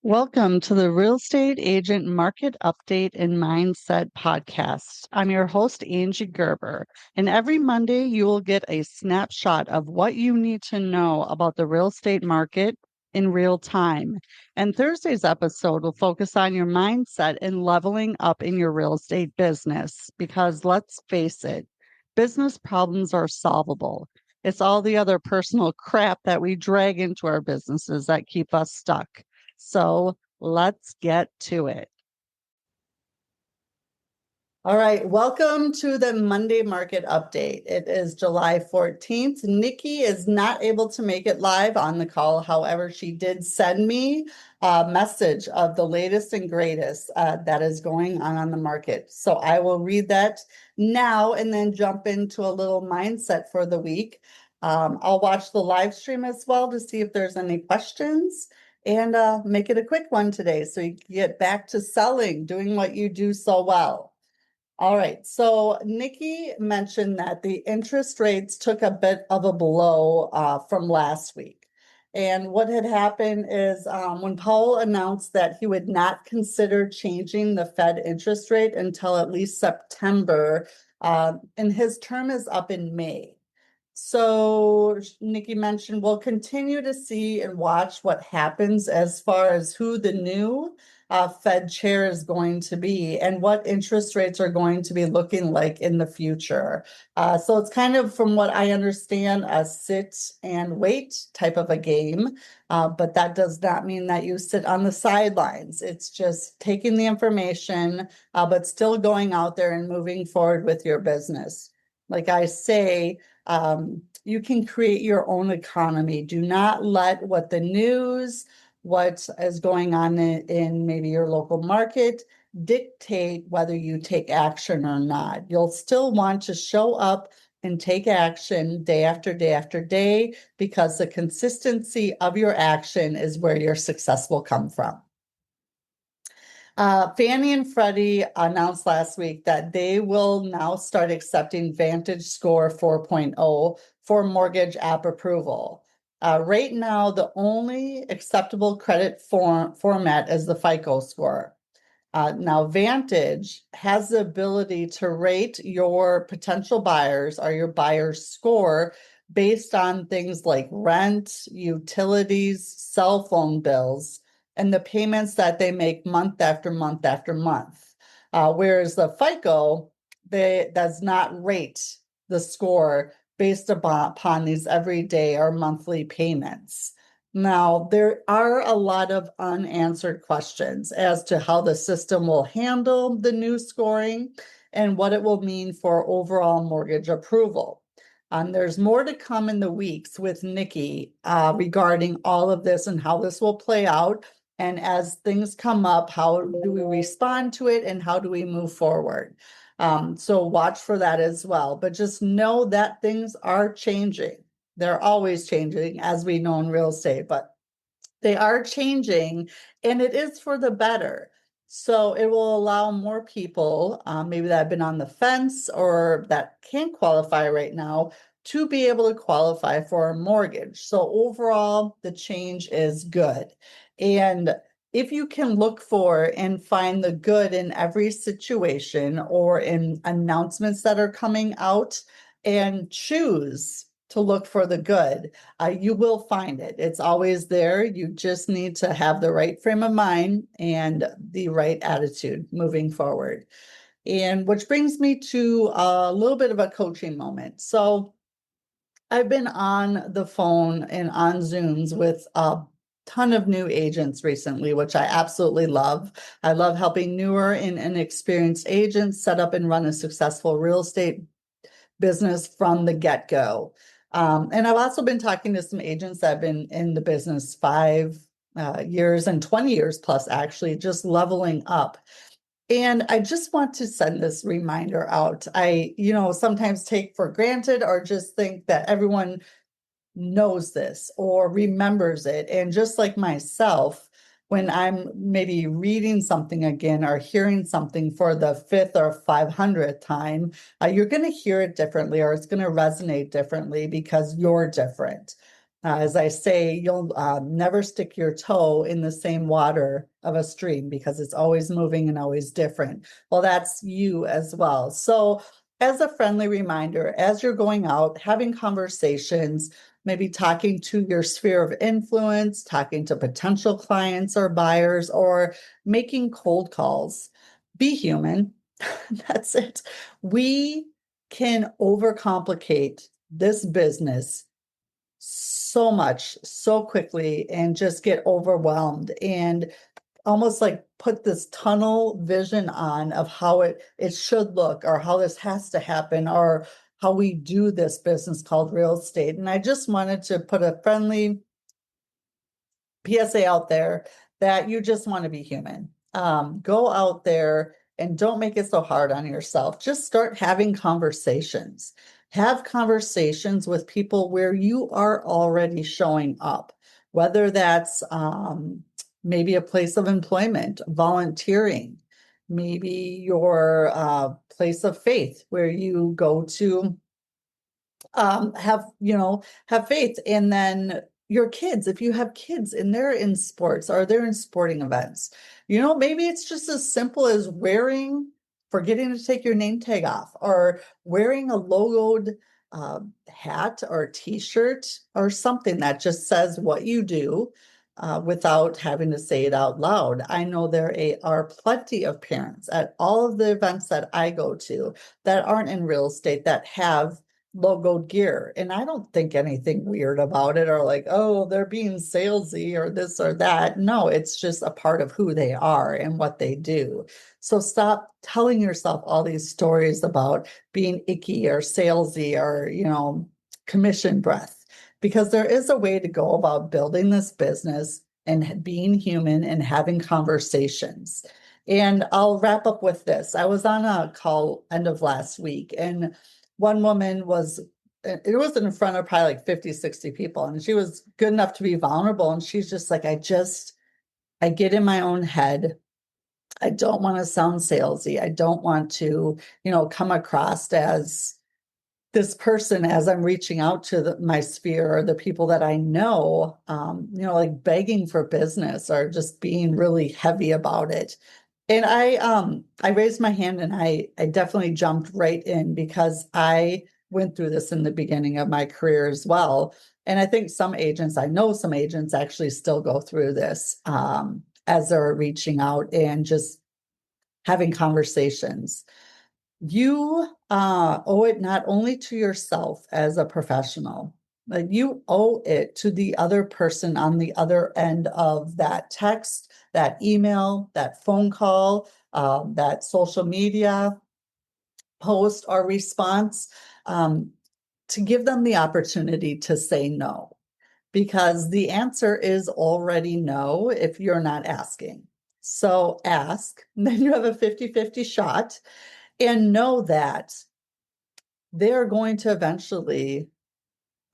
Welcome to the Real Estate Agent Market Update and Mindset Podcast. I'm your host, Angie Gerber, and every Monday you will get a snapshot of what you need to know about the real estate market in real time. And Thursday's episode will focus on your mindset and leveling up in your real estate business because let's face it, business problems are solvable. It's all the other personal crap that we drag into our businesses that keep us stuck. So let's get to it. All right, welcome to the Monday market update. It is July 14th. Nikki is not able to make it live on the call. However, she did send me a message of the latest and greatest that is going on the market. So I will read that now and then jump into a little mindset for the week. I'll watch the live stream as well to see if there's any questions. And make it a quick one today so you can get back to selling, doing what you do so well. All right, so Nikki mentioned that the interest rates took a bit of a blow from last week. And what had happened is when Powell announced that he would not consider changing the Fed interest rate until at least September, and his term is up in May. So Nikki mentioned we'll continue to see and watch what happens as far as who the new Fed chair is going to be and what interest rates are going to be looking like in the future. So it's kind of, from what I understand, a sit and wait type of a game, but that does not mean that you sit on the sidelines. It's just taking the information, but still going out there and moving forward with your business. Like I say, you can create your own economy. Do not let what the news, what is going on in maybe your local market dictate whether you take action or not. You'll still want to show up and take action day after day after day because the consistency of your action is where your success will come from. Fannie and Freddie announced last week that they will now start accepting Vantage Score 4.0 for mortgage app approval. Right now, the only acceptable credit format is the FICO score. Now, Vantage has the ability to rate your potential buyers or your buyer's score based on things like rent, utilities, cell phone bills, and the payments that they make month after month after month. Whereas the FICO, does not rate the score based upon these everyday or monthly payments. Now, there are a lot of unanswered questions as to how the system will handle the new scoring and what it will mean for overall mortgage approval. There's more to come in the weeks with Nikki regarding all of this and how this will play out. And as things come up, how do we respond to it and how do we move forward? So watch for that as well. But just know that things are changing. They're always changing, as we know in real estate, but they are changing and it is for the better. So it will allow more people, maybe that have been on the fence or that can't qualify right now, to be able to qualify for a mortgage. So overall, the change is good. And if you can look for and find the good in every situation or in announcements that are coming out and choose to look for the good, you will find it. It's always there. You just need to have the right frame of mind and the right attitude moving forward. And which brings me to a little bit of a coaching moment. So I've been on the phone and on Zooms with a ton of new agents recently, which I absolutely love. I love helping newer and inexperienced agents set up and run a successful real estate business from the get-go. And I've also been talking to some agents that have been in the business 5 years and 20 years plus, actually, just leveling up. And I just want to send this reminder out. I, sometimes take for granted or just think that everyone knows this or remembers it. And just like myself, when I'm maybe reading something again or hearing something for the 5th or 500th time, you're going to hear it differently or it's going to resonate differently because you're different. As I say, you'll never stick your toe in the same water of a stream because it's always moving and always different. Well, that's you as well. So, as a friendly reminder, as you're going out, having conversations, maybe talking to your sphere of influence, talking to potential clients or buyers, or making cold calls, be human. That's it. We can overcomplicate this business so much so quickly and just get overwhelmed and almost like put this tunnel vision on of how it should look or how this has to happen or how we do this business called real estate. And I just wanted to put a friendly PSA out there that you just want to be human. Go out there and don't make it so hard on yourself. Just start having conversations. Have conversations with people where you are already showing up, whether that's maybe a place of employment, volunteering, maybe your place of faith where you go to have faith. And then your kids, if you have kids and they're in sports or they're in sporting events, maybe it's just as simple as forgetting to take your name tag off or wearing a logoed hat or t-shirt or something that just says what you do without having to say it out loud. I know are plenty of parents at all of the events that I go to that aren't in real estate that have logoed gear. And I don't think anything weird about it or like, oh, they're being salesy or this or that. No, it's just a part of who they are and what they do. So stop telling yourself all these stories about being icky or salesy or, commission breath, because there is a way to go about building this business and being human and having conversations. And I'll wrap up with this. I was on a call end of last week and one woman it was in front of probably like 50, 60 people. And she was good enough to be vulnerable. And she's just like, I get in my own head. I don't want to sound salesy. I don't want to, come across as this person as I'm reaching out to my sphere or the people that I know, like begging for business or just being really heavy about it. And I raised my hand and I definitely jumped right in because I went through this in the beginning of my career as well. And I think I know some agents actually still go through this as they're reaching out and just having conversations. You owe it not only to yourself as a professional, but you owe it to the other person on the other end of that text, that email, that phone call, that social media post or response, um, to give them the opportunity to say no, because the answer is already no if you're not asking. So ask, then you have a 50-50 shot and know that they're going to eventually,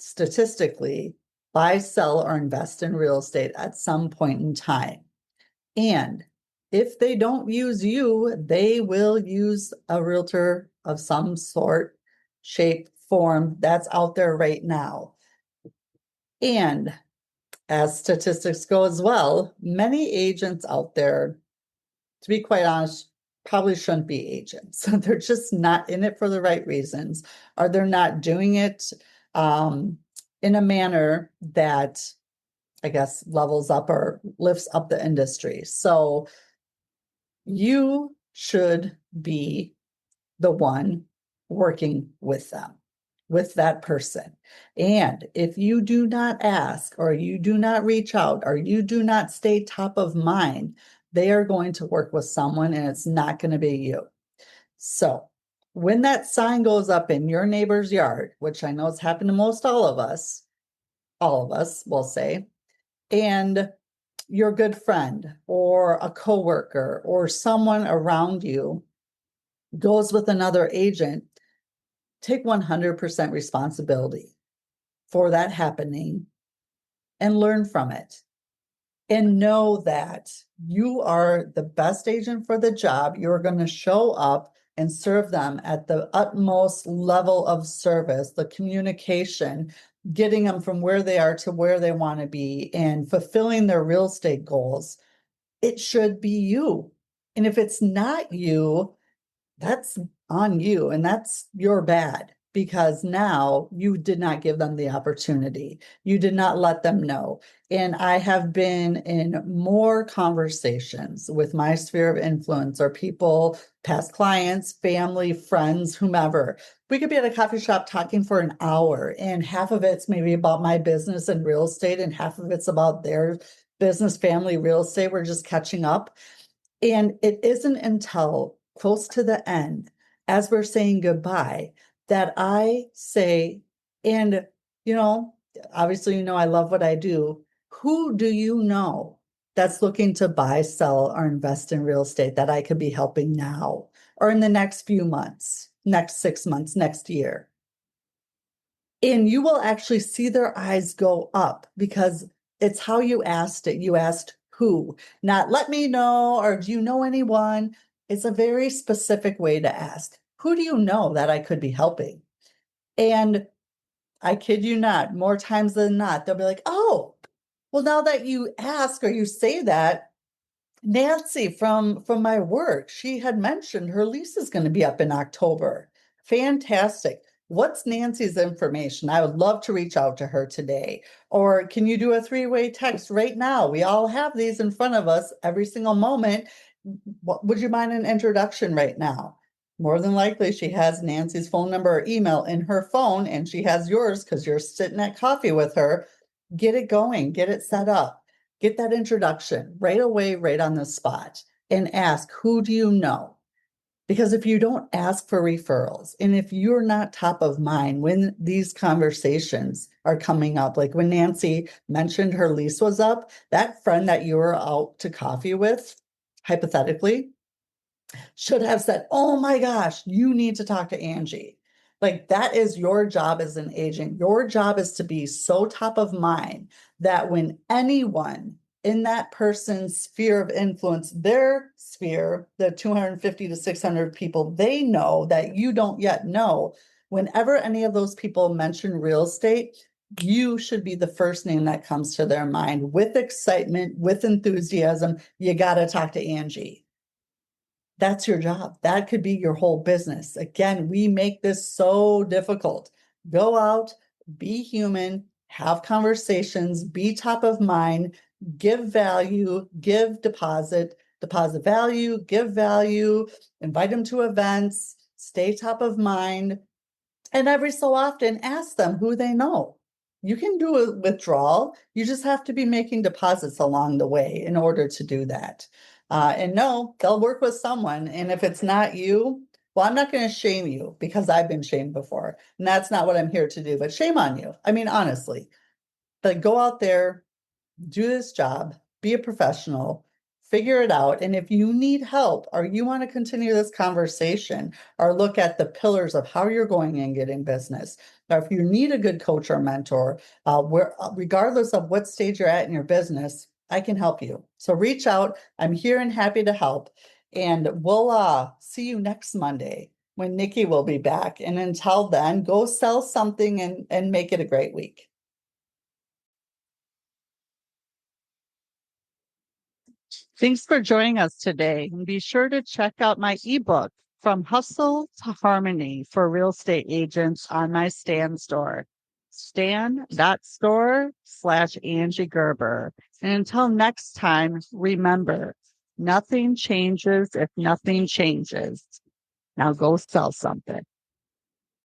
statistically, buy, sell, or invest in real estate at some point in time. And if they don't use you, they will use a realtor of some sort, shape, form that's out there right now. And as statistics go as well, many agents out there, to be quite honest, probably shouldn't be agents. They're just not in it for the right reasons, or they're not doing it in a manner that I guess levels up or lifts up the industry. So you should be the one working with them, with that person. And if you do not ask, or you do not reach out, or you do not stay top of mind, they are going to work with someone and it's not going to be you. So when that sign goes up in your neighbor's yard, which I know has happened to all of us will say, and your good friend or a coworker or someone around you goes with another agent, take 100% responsibility for that happening and learn from it. And know that you are the best agent for the job. You're going to show up and serve them at the utmost level of service, the communication, getting them from where they are to where they want to be and fulfilling their real estate goals, it should be you. And if it's not you, that's on you and that's your bad because now you did not give them the opportunity. You did not let them know. And I have been in more conversations with my sphere of influence or people, past clients, family, friends, whomever. We could be at a coffee shop talking for an hour, and half of it's maybe about my business and real estate, and half of it's about their business, family, real estate. We're just catching up. And it isn't until close to the end, as we're saying goodbye, that I say, and you know, obviously, I love what I do. Who do you know that's looking to buy, sell, or invest in real estate that I could be helping now or in the next few months, next 6 months, next year? And you will actually see their eyes go up because it's how you asked it. You asked who, not let me know, or do you know anyone? It's a very specific way to ask. Who do you know that I could be helping? And I kid you not, more times than not, they'll be like, oh, well, now that you ask or you say that, Nancy from my work, she had mentioned her lease is going to be up in October. Fantastic. What's Nancy's information? I would love to reach out to her today. Or can you do a three-way text right now? We all have these in front of us every single moment. Would you mind an introduction right now? More than likely, she has Nancy's phone number or email in her phone, and she has yours because you're sitting at coffee with her. Get it going, get it set up. Get that introduction right away, right on the spot, and ask, who do you know? Because if you don't ask for referrals, and if you're not top of mind when these conversations are coming up, like when Nancy mentioned her lease was up, that friend that you were out to coffee with, hypothetically, should have said, oh my gosh, you need to talk to Angie. Like that is your job as an agent. Your job is to be so top of mind that when anyone in that person's sphere of influence, their sphere, the 250 to 600 people they know that you don't yet know, whenever any of those people mention real estate, you should be the first name that comes to their mind with excitement, with enthusiasm. You got to talk to Angie. That's your job. That could be your whole business. Again, we make this so difficult. Go out, be human, have conversations, be top of mind, give value, give deposit value, give value, invite them to events, stay top of mind, and every so often ask them who they know. You can do a withdrawal. You just have to be making deposits along the way in order to do that. And no, they'll work with someone. And if it's not you, well, I'm not going to shame you because I've been shamed before. And that's not what I'm here to do, but shame on you. I mean, honestly, but go out there, do this job, be a professional, figure it out. And if you need help or you want to continue this conversation or look at the pillars of how you're going and getting business, or if you need a good coach or mentor, regardless of what stage you're at in your business, I can help you. So reach out. I'm here and happy to help. And we'll see you next Monday when Nikki will be back. And until then, go sell something and make it a great week. Thanks for joining us today. And be sure to check out my ebook, From Hustle to Harmony for Real Estate Agents on my Stan store, stan.store/Angie Gerber. And until next time, remember, nothing changes if nothing changes. Now go sell something.